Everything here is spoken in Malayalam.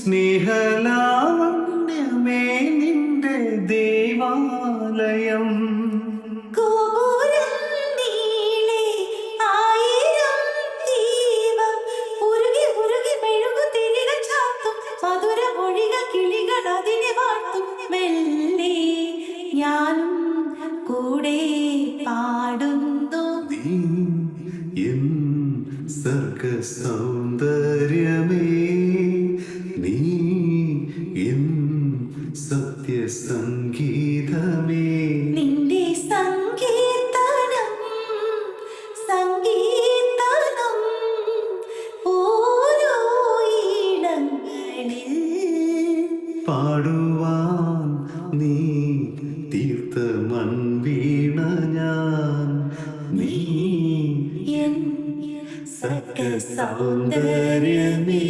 സ്നേഹലാവണ്യമേ നിന്റെ ദേവാലയം. ഞാനും കൂടെ പാടുന്നു. നീ എൻ സർഗ സൗന്ദര്യമേ, നീ എൻ സത്യസംഗീതമേ. നിന്റെ സങ്കീർത്തനം സംഗീതനം ഓരോ ഇടങ്ങളിൽ പാടുവാൻ നീ തീർത്ത മൺവീണ ഞാൻ. നീ എൻ സർഗ സൗന്ദര്യമേ.